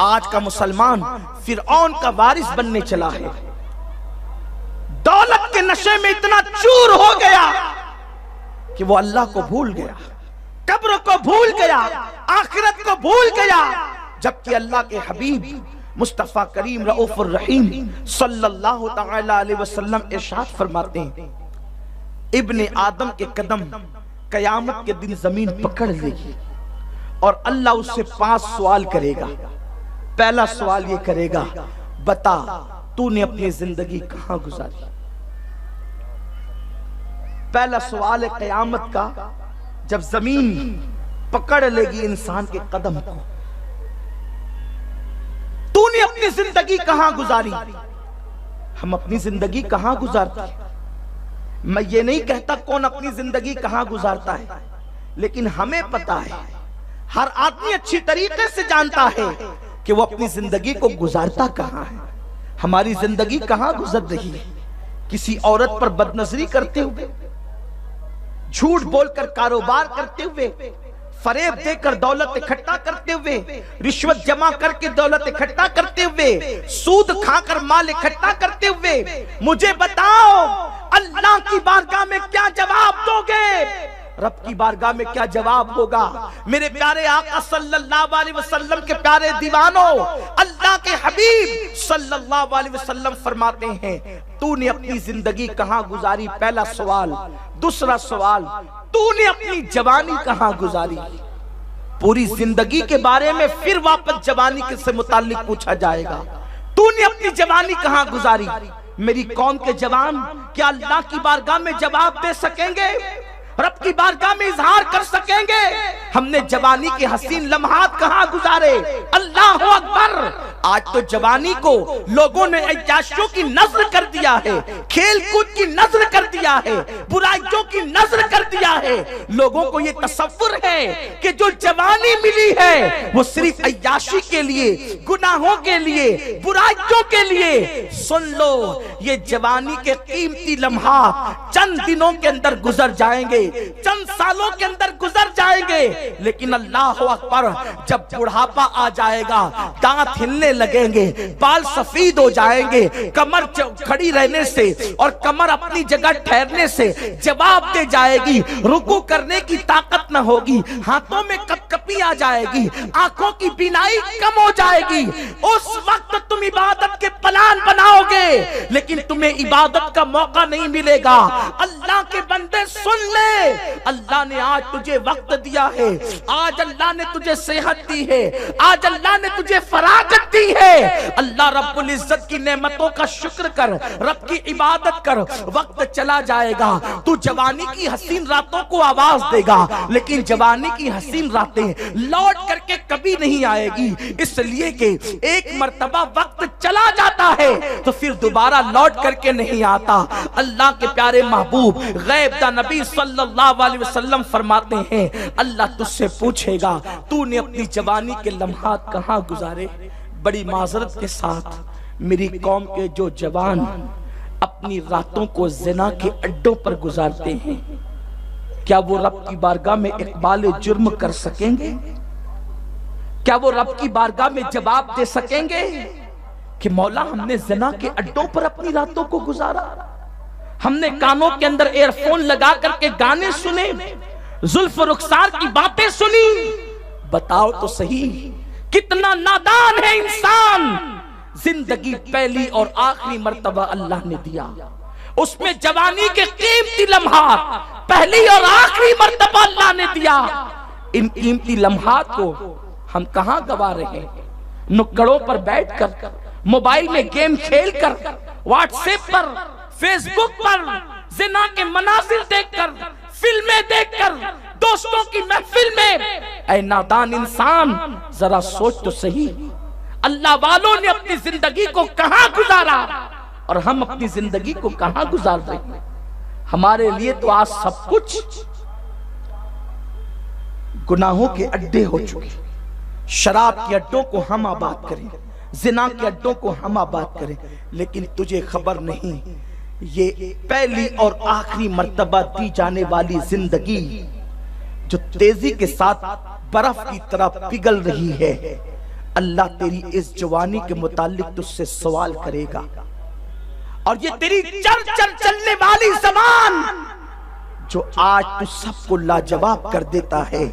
आज का मुसलमान फिरऔन का वारिस बनने चला है। दौलत के नशे में इतना चूर हो गया कि वो अल्लाह को भूल गया, कब्र को भूल गया, आखिरत को भूल गया। जबकि अल्लाह के हबीब मुस्तफा करीम रऊफुर रहीम सल्लल्लाहु तआला अलैहि वसल्लम इरशाद फरमाते हैं, इब्ने आदम के कदम कयामत के दिन जमीन पकड़ लेगी और अल्लाह उससे 5 सवाल करेगा। पहला सवाल ये करेगा, बता तूने अपनी जिंदगी कहां गुजारी। पहला सवाल है कयामत का, जब जमीन पकड़ लेगी इंसान के कदम को, तूने अपनी जिंदगी कहां गुजारी। हम अपनी जिंदगी कहां गुजारते हैं, मैं ये नहीं कहता कौन अपनी जिंदगी कहां गुजारता है, लेकिन हमें पता है, हर आदमी अच्छी तरीके से जानता है कि वो अपनी जिंदगी को गुजारता कहां है। हमारी जिंदगी कहां गुजर रही है, किसी औरत पर बदनजरी करते हुए, झूठ बोलकर कारोबार करते हुए, फरेब देकर दौलत इकट्ठा करते हुए, रिश्वत जमा करके दौलत इकट्ठा करते हुए, सूद खाकर माल इकट्ठा करते हुए। मुझे बताओ अल्लाह की बारगाह में क्या जवाब दोगे, रब की बारगाह में क्या जवाब होगा। मेरे प्यारे आका सल्लल्लाहु अलैहि वसल्लम के प्यारे दीवानों, अल्लाह के हबीब सल्लल्लाहु अलैहि वसल्लम फरमाते हैं, तूने अपनी जिंदगी कहां गुजारी, पहला सवाल। दूसरा सवाल, तूने अपनी जवानी कहां गुजारी। पूरी जिंदगी के बारे में फिर वापस जवानी के से मुताल्लिक पूछा जाएगा, तूने अपनी जवानी कहां गुजारी। मेरी कौम के जवान क्या अल्लाह की बारगाह में जवाब दे सकेंगे, रब की बारगाह में इजहार कर सकेंगे, हमने जवानी के हसीन लम्हात कहां गुजारे। अल्लाह अकबर। आज तो जवानी को लोगों ने ऐयाशियों की नजर कर दिया है, खेल कूद की नजर कर दिया है, बुराइयों की नजर कर दिया है। लोगों को ये तसव्वुर है कि जो जवानी मिली है वो सिर्फ ऐयाशी के लिए, गुनाहों के लिए, बुराइयों के लिए। सुन लो, ये जवानी के कीमती लम्हात चंद दिनों के अंदर गुजर जाएंगे, चंद सालों के अंदर गुजर जाएंगे, लेकिन अल्लाह अकबर, जब बुढ़ापा आ जाएगा, दांत हिलने लगेंगे, बाल सफेद हो जाएंगे, कमर खड़ी रहने से और कमर अपनी जगह ठहरने से जवाब दे जाएगी, रुकू करने की ताकत न होगी, हाथों में कपकपी आ जाएगी, आंखों की बीनाई कम हो जाएगी। उस वक्त तुम इबादत के प्लान बनाओगे, लेकिन तुम्हें इबादत का मौका नहीं मिलेगा। अल्लाह के बंदे सुन ले, अल्लाह ने आज तुझे वक्त दिया है, आज अल्लाह ने तुझे सेहत दी है, आज अल्लाह ने तुझे फरागत दी है। अल्लाह रब्बुल इज्जत की नेमतों का शुक्र कर, रब की इबादत कर। वक्त चला जाएगा, तू जवानी की हसीन रातों को आवाज देगा, लेकिन जवानी की हसीन रातें लौट करके कभी नहीं आएगी, इसलिए कि एक मर्तबा वक्त चला जाता है तो फिर दोबारा लौट करके नहीं आता। अल्लाह के प्यारे महबूब गैब दा नबी सल्लल्लाहु अलैहि वसल्लम फरमाते हैं, अल्लाह तुझसे पूछेगा तूने अपनी जवानी के लम्हात कहां गुजारे। बड़ी माजरत के साथ मेरी कौम के जो जवान अपनी रातों को जिना के अड्डों पर गुजारते हैं, क्या वो रब की बारगाह में इकबाल जुर्म कर सकेंगे? क्या वो रब की बारगाह में जवाब दे सकेंगे कि मौला हमने जिना के अड्डों पर अपनी रातों को गुजारा, हमने कानों के अंदर एयरफोन लगा करके गाने सुने, जुल्फ रुखसार की बातें सुनी। बताओ तो सही, कितना नादान है इंसान। जिंदगी पहली और आखिरी मर्तबा अल्लाह ने दिया, उसमें जवानी के कीमती लम्हात पहली और आखिरी मर्तबा अल्लाह ने दिया। इन कीमती लम्हात को हम कहां गवा रहे हैं? नुक्कड़ों पर बैठकर, मोबाइल में गेम खेलकर, व्हाट्सएप पर, फेसबुक पर जिना के मनाजिर देखकर, फिल्में देखकर, दोस्तों की महफिल में। ऐ नादान इंसान, जरा सोच तो सही, अल्लाह वालों ने अपनी जिंदगी को कहां गुजारा और हम अपनी जिंदगी को कहां गुजार रहे हैं। हमारे लिए तो आज सब कुछ गुनाहों के अड्डे हो चुके। शराब के अड्डों को हम आबाद करें, जिना के अड्डों को हम आबाद करें, लेकिन तुझे खबर नहीं, ये पहली और आखिरी मर्तबा दी जाने वाली जिंदगी जो तेजी के साथ बर्फ की तरह पिघल रही है, अल्लाह तेरी इस जवानी के मुतालिक तुझसे सवाल करेगा। और ये तेरी चर चर चलने वाली ज़बान जो आज तू सबको लाजवाब कर देता है,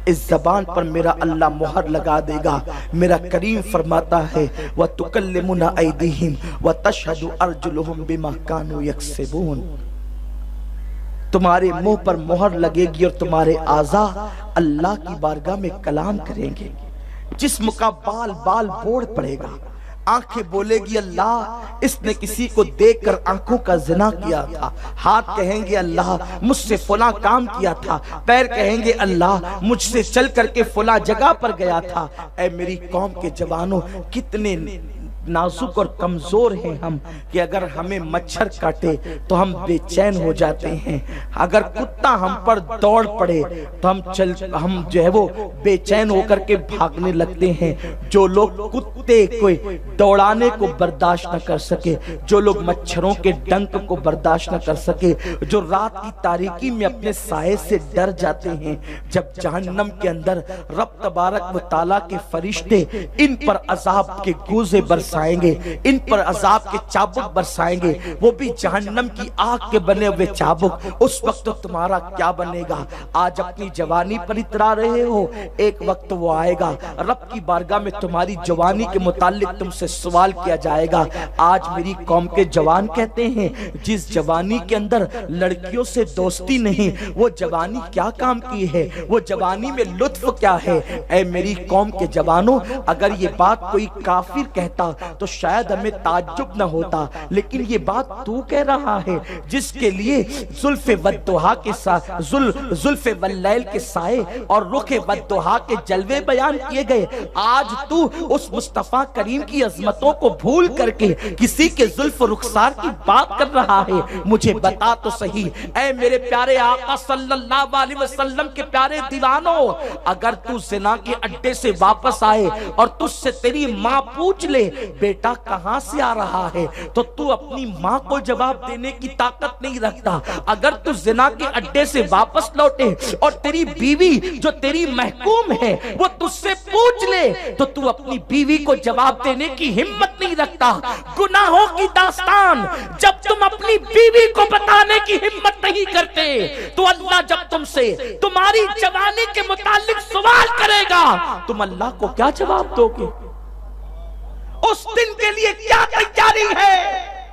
इस जबान पर मेरा अल्लाह मोहर लगा देगा। मेरा करीम फरमाता है व तुकल्लिमुना ऐदीहिम व तशहदु अर्जुलुहुम बिमा कानू यक्सिबून। तुम्हारे मुंह पर मोहर लगेगी और तुम्हारे आज़ा अल्लाह की बारगाह में कलाम करेंगे। जिस्म का बाल बाल बोड़ पड़ेगा, आंखें बोलेगी अल्लाह इसने किसी को देखकर आंखों का जिना किया था, हाथ कहेंगे अल्लाह मुझसे फला काम किया था, पैर कहेंगे अल्लाह मुझसे चल करके फला जगह पर गया था। ऐ मेरी कौम के जवानों, कितने नाजुक और कमजोर हैं हम कि अगर हमें मच्छर काटे तो हम बेचैन हो जाते हैं, अगर कुत्ता हम पर दौड़ पड़े तो हम जो है वो बेचैन होकर के भागने लगते हैं। जो लोग कुत्ते को दौड़ाने को बर्दाश्त न कर सके, जो लोग मच्छरों के डंक को बर्दाश्त न कर सके, जो रात की तारीकी में अपने साये से डर जाते हैं, जब जहन्नम के अंदर रब तबारक व ताला के फरिश्ते इन पर अजाब के गूजे बरसाएंगे, इन पर अजाब के चाबुक बरसाएंगे, वो भी जहन्नम की आग के बने हुए चाबुक, उस वक्त तो तुम्हारा क्या बनेगा। आज अपनी जवानी पर इतरा रहे हो, एक वक्त वो आएगा रब की बारगाह में तुम्हारी जवानी के मुतालिक तुमसे सवाल किया जाएगा। आज मेरी कौम के जवान कहते हैं जिस जवानी के अंदर लड़कियों से दोस्ती नहीं, वो जवानी क्या काम की है, वो जवानी में लुत्फ क्या है। ऐ मेरी कौम के जवानों, अगर ये बात कोई काफिर कहता तो शायद हमें ताज्जुब न होता, लेकिन ये बात तू कह रहा है जिसके लिए जुल्फे वद्दुहा के साथ जुल्फे वल्लैल के साए और रुखे वद्दुहा के जलवे बयान किए गए। आज तू उस मुस्तफा करीम की अजमतों को भूल करके किसी के जुल्फ रुखसार की बात कर रहा है। मुझे बता तो सही ऐ मेरे प्यारे आका सल्लल्लाहु अलैहि वसल्लम के प्यारे दीवानों, अगर तू जिना के अड्डे से वापस आए और तुझसे तेरी माँ पूछ ले बेटा कहां से आ रहा है, तो तू अपनी मां को जवाब देने की ताकत नहीं रखता। अगर तू जिना के अड्डे से वापस लौटे और तेरी बीवी जो तेरी महकूम है वो तुझसे पूछ ले, तो तू अपनी बीवी को जवाब देने की हिम्मत नहीं रखता। गुनाहों की दास्तान जब तुम अपनी बीवी को बताने की हिम्मत नहीं करते, तो अल्लाह जब तुमसे तुम्हारी जवानी के मुतालिक सवाल करेगा, तुम अल्लाह को क्या जवाब दोगे। उस दिन के लिए क्या तैयारी है।